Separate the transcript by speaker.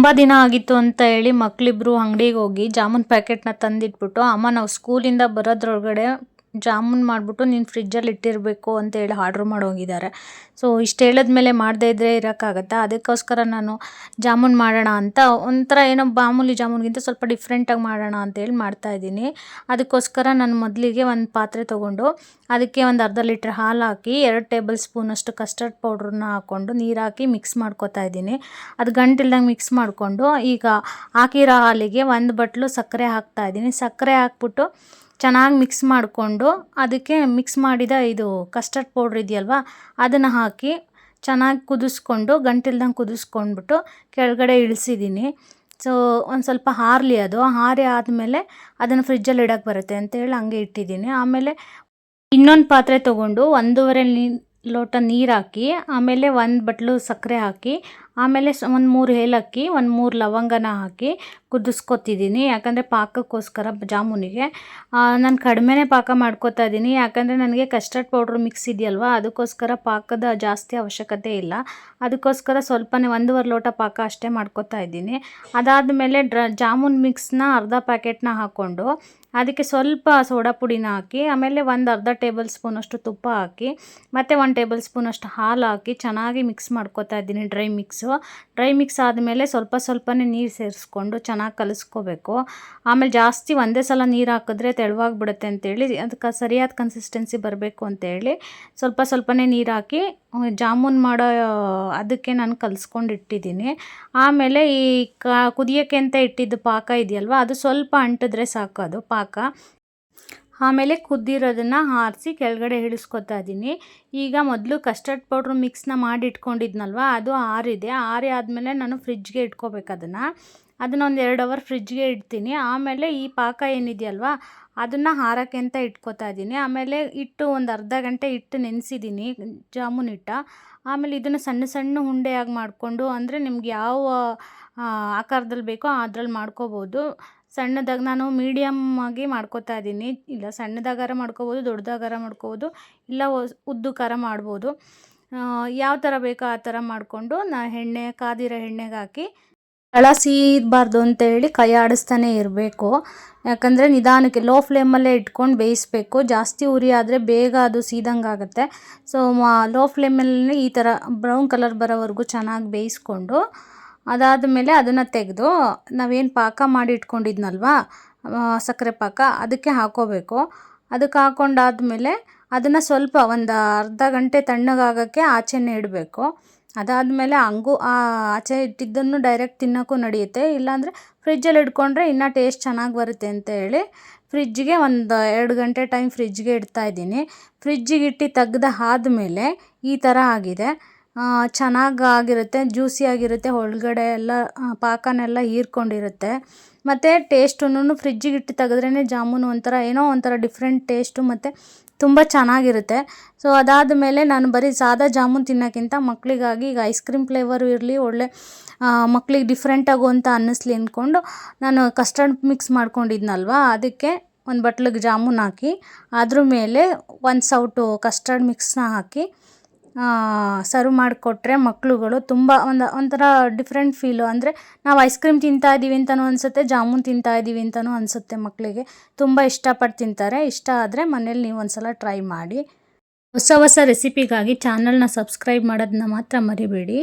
Speaker 1: ತುಂಬ ದಿನ ಆಗಿತ್ತು ಅಂತ ಹೇಳಿ ಮಕ್ಕಳಿಬ್ರು ಅಂಗಡಿಗೆ ಹೋಗಿ ಜಾಮೂನ್ ಪ್ಯಾಕೆಟ್ನ ತಂದಿಟ್ಬಿಟ್ಟು, ಅಮ್ಮ ನಾವು ಸ್ಕೂಲಿಂದ ಬರೋದ್ರೊಳಗಡೆ ಜಾಮೂನ್ ಮಾಡಿಬಿಟ್ಟು ನೀನು ಫ್ರಿಜ್ಜಲ್ಲಿ ಇಟ್ಟಿರಬೇಕು ಅಂತೇಳಿ ಆರ್ಡ್ರ್ ಮಾಡೋಗಿದ್ದಾರೆ. ಸೊ ಇಷ್ಟು ಹೇಳಿದ್ಮೇಲೆ ಮಾಡದೇ ಇದ್ದರೆ ಇರೋಕ್ಕಾಗತ್ತಾ? ಅದಕ್ಕೋಸ್ಕರ ನಾನು ಜಾಮೂನ್ ಮಾಡೋಣ ಅಂತ ಒಂಥರ ಏನೋ ಮಾಮೂಲಿ ಜಾಮೂನ್ಗಿಂತ ಸ್ವಲ್ಪ ಡಿಫ್ರೆಂಟಾಗಿ ಮಾಡೋಣ ಅಂತೇಳಿ ಮಾಡ್ತಾಯಿದ್ದೀನಿ. ಅದಕ್ಕೋಸ್ಕರ ನಾನು ಮೊದಲಿಗೆ ಒಂದು ಪಾತ್ರೆ ತೊಗೊಂಡು ಅದಕ್ಕೆ ಒಂದು ಅರ್ಧ ಲೀಟ್ರ್ ಹಾಲು ಹಾಕಿ 2 ಟೇಬಲ್ ಸ್ಪೂನಷ್ಟು ಕಸ್ಟರ್ಡ್ ಪೌಡ್ರನ್ನ ಹಾಕ್ಕೊಂಡು ನೀರು ಹಾಕಿ ಮಿಕ್ಸ್ ಮಾಡ್ಕೊತಾ ಇದ್ದೀನಿ. ಅದು ಗಂಟಿಲ್ದಂಗೆ ಮಿಕ್ಸ್ ಮಾಡಿಕೊಂಡು ಈಗ ಹಾಕಿರೋ ಹಾಲಿಗೆ 1 ಬಟ್ಲು ಸಕ್ಕರೆ ಹಾಕ್ತಾಯಿದ್ದೀನಿ. ಸಕ್ಕರೆ ಹಾಕ್ಬಿಟ್ಟು ಚೆನ್ನಾಗಿ ಮಿಕ್ಸ್ ಮಾಡಿಕೊಂಡು ಅದಕ್ಕೆ ಮಿಕ್ಸ್ ಮಾಡಿದ ಇದು ಕಸ್ಟರ್ಡ್ ಪೌಡ್ರ್ ಇದೆಯಲ್ವ ಅದನ್ನು ಹಾಕಿ ಚೆನ್ನಾಗಿ ಕುದಿಸ್ಕೊಂಡು ಗಂಟಿಲ್ದಂಗೆ ಕುದಿಸ್ಕೊಂಡ್ಬಿಟ್ಟು ಕೆಳಗಡೆ ಇಳಿಸಿದ್ದೀನಿ. ಸೊ ಒಂದು ಸ್ವಲ್ಪ ಆರಲಿ, ಅದು ಆರಿ ಆದಮೇಲೆ ಅದನ್ನು ಫ್ರಿಜ್ಜಲ್ಲಿ ಇಡೋಕ್ಕೆ ಬರುತ್ತೆ ಅಂತೇಳಿ ಹಂಗೆ ಇಟ್ಟಿದ್ದೀನಿ. ಆಮೇಲೆ ಇನ್ನೊಂದು ಪಾತ್ರೆ ತೊಗೊಂಡು 1.5 ಲೋಟ ನೀರು ಹಾಕಿ ಆಮೇಲೆ 1 ಬಟ್ಲು ಸಕ್ಕರೆ ಹಾಕಿ ಆಮೇಲೆ ಒಂದು 3 ಏಲಕ್ಕಿ 3 ಲವಂಗನ ಹಾಕಿ ಕುದಿಸ್ಕೊತಿದ್ದೀನಿ. ಯಾಕಂದರೆ ಪಾಕಕ್ಕೋಸ್ಕರ ಜಾಮೂನಿಗೆ ನಾನು ಕಡಿಮೆನೇ ಪಾಕ ಮಾಡ್ಕೊತಾ ಇದ್ದೀನಿ. ಯಾಕಂದರೆ ನನಗೆ ಕಸ್ಟರ್ಡ್ ಪೌಡ್ರ್ ಮಿಕ್ಸ್ ಇದೆಯಲ್ವ ಅದಕ್ಕೋಸ್ಕರ ಪಾಕದ ಜಾಸ್ತಿ ಅವಶ್ಯಕತೆ ಇಲ್ಲ. ಅದಕ್ಕೋಸ್ಕರ ಸ್ವಲ್ಪನೇ 1.5 ಲೋಟ ಪಾಕ ಅಷ್ಟೇ ಮಾಡ್ಕೊತಾ ಇದ್ದೀನಿ. ಅದಾದಮೇಲೆ ಜಾಮೂನ್ ಮಿಕ್ಸ್ನ ಅರ್ಧ ಪ್ಯಾಕೆಟ್ನ ಹಾಕ್ಕೊಂಡು ಅದಕ್ಕೆ ಸ್ವಲ್ಪ ಸೋಡಾ ಪುಡಿನ ಹಾಕಿ ಆಮೇಲೆ ಒಂದು ಅರ್ಧ ಟೇಬಲ್ ಸ್ಪೂನಷ್ಟು ತುಪ್ಪ ಹಾಕಿ ಮತ್ತು 1 ಟೇಬಲ್ ಸ್ಪೂನಷ್ಟು ಹಾಲು ಹಾಕಿ ಚೆನ್ನಾಗಿ ಮಿಕ್ಸ್ ಮಾಡ್ಕೊತಾ ಇದ್ದೀನಿ. ಡ್ರೈ ಮಿಕ್ಸ್ ಆದಮೇಲೆ ಸ್ವಲ್ಪನೇ ನೀರು ಸೇರಿಸ್ಕೊಂಡು ಚೆನ್ನಾಗಿ ಕಲಿಸ್ಕೋಬೇಕು. ಆಮೇಲೆ ಜಾಸ್ತಿ ಒಂದೇ ಸಲ ನೀರು ಹಾಕಿದ್ರೆ ತೆಳುವಾಗಿಬಿಡುತ್ತೆ ಅಂತೇಳಿ ಅದಕ್ಕೆ ಸರಿಯಾದ ಕನ್ಸಿಸ್ಟೆನ್ಸಿ ಬರಬೇಕು ಅಂತೇಳಿ ಸ್ವಲ್ಪನೇ ನೀರು ಹಾಕಿ ಜಾಮೂನ್ ಮಾಡೋ ಅದಕ್ಕೆ ನಾನು ಕಲಿಸ್ಕೊಂಡು ಇಟ್ಟಿದ್ದೀನಿ. ಆಮೇಲೆ ಈ ಕುದಿಯೋಕ್ಕೆ ಅಂತ ಇಟ್ಟಿದ್ದು ಪಾಕ ಇದೆಯಲ್ವ ಅದು ಸ್ವಲ್ಪ ಅಂಟಿದ್ರೆ ಸಾಕು ಅದು ಪಾಕ. ಆಮೇಲೆ ಕುದ್ದಿರೋದನ್ನು ಆರಿಸಿ ಕೆಳಗಡೆ ಇಳಿಸ್ಕೊತಾ ಇದ್ದೀನಿ. ಈಗ ಮೊದಲು ಕಸ್ಟರ್ಡ್ ಪೌಡ್ರ್ ಮಿಕ್ಸ್ನ ಮಾಡಿ ಇಟ್ಕೊಂಡಿದ್ನಲ್ವ ಅದು ಆರಿದೆ. ಆರಿ ಆದಮೇಲೆ ನಾನು ಫ್ರಿಜ್ಗೆ ಇಟ್ಕೋಬೇಕು ಅದನ್ನು ಒಂದು 2 ಅವರ್ ಫ್ರಿಜ್ಗೆ ಇಡ್ತೀನಿ. ಆಮೇಲೆ ಈ ಪಾಕ ಏನಿದೆಯಲ್ವ ಅದನ್ನು ಹಾರೋಕ್ಕೆ ಅಂತ ಇಟ್ಕೋತಾ ಇದ್ದೀನಿ. ಆಮೇಲೆ ಒಂದು ಅರ್ಧ ಗಂಟೆ ನೆನೆಸಿದ್ದೀನಿ ಜಾಮೂನ್ ಹಿಟ್ಟು. ಆಮೇಲೆ ಇದನ್ನು ಸಣ್ಣ ಉಂಡೆಯಾಗಿ ಮಾಡಿಕೊಂಡು ಅಂದರೆ ನಿಮ್ಗೆ ಯಾವ ಆಕಾರದಲ್ಲಿ ಬೇಕೋ ಅದ್ರಲ್ಲಿ ಮಾಡ್ಕೋಬೋದು. ಸಣ್ಣದಾಗಿ ನಾನು ಮೀಡಿಯಮ್ ಆಗಿ ಮಾಡ್ಕೋತಾ ಇದ್ದೀನಿ. ಇಲ್ಲ ಸಣ್ಣದಾಗಾರ ಮಾಡ್ಕೋಬೋದು, ದೊಡ್ಡದಾಗಾರ ಮಾಡ್ಕೋಬೋದು, ಇಲ್ಲ ಉದ್ದಕ್ಕಾರ ಮಾಡ್ಬೋದು. ಯಾವ ಥರ ಬೇಕೋ ಆ ಥರ ಮಾಡಿಕೊಂಡು ಕಾದಿರೋ ಎಣ್ಣೆಗೆ ಹಾಕಿ ತಳ ಸೀದಬಾರ್ದು ಅಂತೇಳಿ ಕೈ ಆಡಿಸ್ತಾನೆ ಇರಬೇಕು. ಯಾಕಂದರೆ ನಿಧಾನಕ್ಕೆ ಲೋ ಫ್ಲೇಮಲ್ಲೇ ಇಟ್ಕೊಂಡು ಬೇಯಿಸಬೇಕು. ಜಾಸ್ತಿ ಉರಿ ಆದರೆ ಬೇಗ ಅದು ಸೀದಂಗೆ ಆಗುತ್ತೆ. ಸೊ ಲೋ ಫ್ಲೇಮಲ್ಲಿ ಈ ಥರ ಬ್ರೌನ್ ಕಲರ್ ಬರೋವರೆಗೂ ಚೆನ್ನಾಗಿ ಬೇಯಿಸ್ಕೊಂಡು ಅದಾದಮೇಲೆ ಅದನ್ನು ತೆಗೆದು ನಾವೇನು ಪಾಕ ಮಾಡಿ ಇಟ್ಕೊಂಡಿದ್ನಲ್ವ ಸಕ್ಕರೆ ಪಾಕ ಅದಕ್ಕೆ ಹಾಕ್ಕೋಬೇಕು. ಅದಕ್ಕೆ ಹಾಕ್ಕೊಂಡಾದ್ಮೇಲೆ ಅದನ್ನು ಸ್ವಲ್ಪ ಒಂದು ಅರ್ಧ ಗಂಟೆ ತಣ್ಣಗಾಗೋಕ್ಕೆ ಆಚೆನೇ ಇಡಬೇಕು. ಅದಾದಮೇಲೆ ಹಂಗೂ ಆಚೆ ಇಟ್ಟಿದ್ದನ್ನು ಡೈರೆಕ್ಟ್ ತಿನ್ನೋಕ್ಕೂ ನಡೆಯುತ್ತೆ. ಇಲ್ಲಾಂದರೆ ಫ್ರಿಜ್ಜಲ್ಲಿ ಇಟ್ಕೊಂಡ್ರೆ ಇನ್ನೂ ಟೇಸ್ಟ್ ಚೆನ್ನಾಗಿ ಬರುತ್ತೆ ಅಂತ ಹೇಳಿ ಫ್ರಿಜ್ಜಿಗೆ ಒಂದು 2 ಗಂಟೆ ಟೈಮ್ ಫ್ರಿಜ್ಗೆ ಇಡ್ತಾಯಿದ್ದೀನಿ. ಫ್ರಿಜ್ಜಿಗೆ ಇಟ್ಟು ತೆಗ್ದು ಆದಮೇಲೆ ಈ ಥರ ಆಗಿದೆ. ಚೆನ್ನಾಗಿರುತ್ತೆ, ಜ್ಯೂಸಿಯಾಗಿರುತ್ತೆ, ಒಳಗಡೆ ಎಲ್ಲ ಪಾಕನೆಲ್ಲ ಹೀರ್ಕೊಂಡಿರುತ್ತೆ. ಮತ್ತು ಟೇಸ್ಟುನು ಫ್ರಿಜ್ಜಿಗೆ ಇಟ್ಟು ತೆಗೆದ್ರೇ ಜಾಮೂನು ಒಂಥರ ಡಿಫ್ರೆಂಟ್ ಟೇಸ್ಟು ಮತ್ತು ತುಂಬ ಚೆನ್ನಾಗಿರುತ್ತೆ. ಸೊ ಅದಾದಮೇಲೆ ನಾನು ಬರೀ ಸಾದಾ ಜಾಮೂನ್ ತಿನ್ನೋಕ್ಕಿಂತ ಮಕ್ಕಳಿಗಾಗಿ ಈಗ ಐಸ್ ಕ್ರೀಮ್ ಫ್ಲೇವರು ಇರಲಿ, ಒಳ್ಳೆ ಮಕ್ಳಿಗೆ ಡಿಫ್ರೆಂಟಾಗು ಅಂತ ಅನ್ನಿಸ್ಲಿ ಅಂದ್ಕೊಂಡು ನಾನು ಕಸ್ಟರ್ಡ್ ಮಿಕ್ಸ್ ಮಾಡ್ಕೊಂಡಿದ್ನಲ್ವ ಅದಕ್ಕೆ 1 ಬಟ್ಲಿಗೆ ಜಾಮೂನ್ ಹಾಕಿ ಅದ್ರ ಮೇಲೆ 1 ಸೌಟು ಕಸ್ಟರ್ಡ್ ಮಿಕ್ಸ್ನ ಹಾಕಿ ಸರ್ವ್ ಮಾಡಿಕೊಟ್ರೆ ಮಕ್ಕಳುಗಳು ತುಂಬ ಒಂಥರ ಡಿಫ್ರೆಂಟ್ ಫೀಲು. ಅಂದರೆ ನಾವು ಐಸ್ ಕ್ರೀಮ್ ತಿಂತಾಯಿದ್ದೀವಿ ಅಂತಲೂ ಅನಿಸುತ್ತೆ, ಜಾಮೂನ್ ತಿಂತಾಯಿದ್ದೀವಿ ಅಂತಲೂ ಅನಿಸುತ್ತೆ. ಮಕ್ಕಳಿಗೆ ತುಂಬ ಇಷ್ಟಪಟ್ಟು ತಿಂತಾರೆ. ಇಷ್ಟ ಆದರೆ ಮನೇಲಿ ನೀವು ಒಂದು ಸಲ ಟ್ರೈ ಮಾಡಿ. ಹೊಸ ರೆಸಿಪಿಗಾಗಿ ಚಾನಲ್ನ ಸಬ್ಸ್ಕ್ರೈಬ್ ಮಾಡೋದನ್ನ ಮಾತ್ರ ಮರಿಬೇಡಿ.